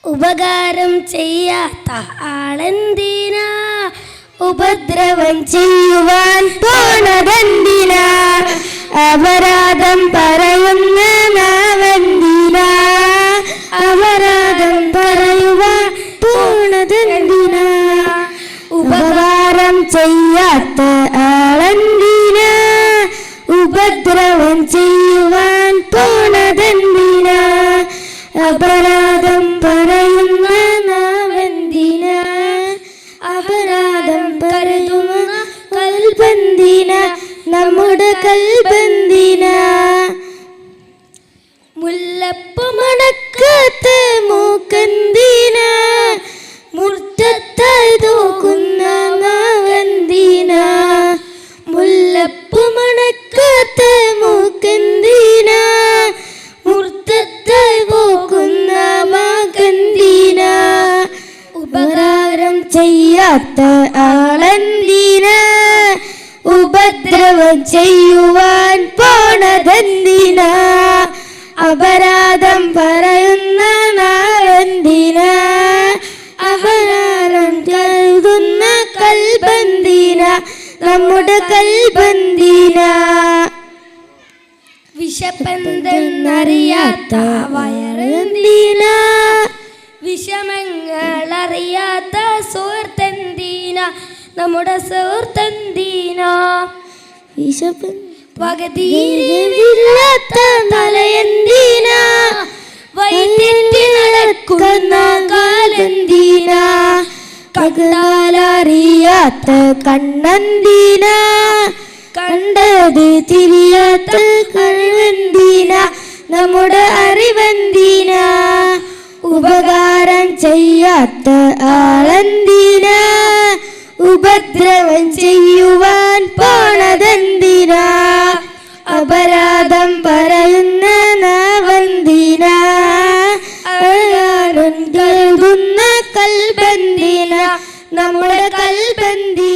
ഉപകാരം ചെയ്യാത്ത ആളെന്തിനാ ഉപദ്രവം ചെയ്യുവാൻ പോണതെന്തിനാ അപരാധം പറയുന്ന നാവെന്തിനാ അപരാധം പറയുവാൻ പോണതെന്തിനാ ഉപകാരം ചെയ്യാത്ത ആളെന്തിനാ ഉപദ്രവം ചെയ്യുവാൻ പോണതെന്തിനാ അപരാധം പറയുന്ന നാവെന്തിനാ അപരാധം പറയുന്ന കൽബെന്തിനാ നമ്മുടെ കൽബെന്തിനാ മുല്ലപ്പൂ മണക്കാത്ത മൂക്കെന്തിനാ മുറ്റത്തായി തൂക്കുന്ന നാവെന്തിനാ മുല്ലപ്പൂ മണക്കാത്ത മൂക്കെന്തിനാ മുറ്റത്തായി പോക്കുന്ന മാകെന്തിനാ ഉപകാരം ചെയ്യാത്ത ആളെന്തിനാ ഉപദ്രവം ചെയ്യുവാൻ പോണതെന്തിനാ അപരാധം പറയുന്ന നാവെന്തിനാ അപരാധം കരുതുന്ന കൽബെന്തിനാ നമ്മുടെ കൽബെന്തിനാ വിശപ്പെന്തെന്നറിയാത്ത വയറെന്തിനാ വിഷമങ്ങളറിയാത്ത സുഹൃത്തെന്തിനാ നമ്മുടെ സുഹൃത്തെന്തിനാ പകുതിയില്ലാത്ത തലയെന്തിനാ വൈദ്യത്തിൽ നടക്കുന്ന കാലെന്തിനാ കണ്ടാലറിയാത്ത കണ്ണെന്തിനാ കണ്ടത് തിരിയാത്ത കഴിവെന്തിനാ നമ്മുടെ അറിവെന്തിനാ ഉപകാരം ചെയ്യാത്ത ആളെന്തിനാ ഉപദ്രവം ചെയ്യുവാൻ പോണതെന്തിനാ അപരാധം പറയുന്ന നാവെന്തിനാ കൽബെന്തിനാ നമ്മുടെ കൽബെന്തിനാ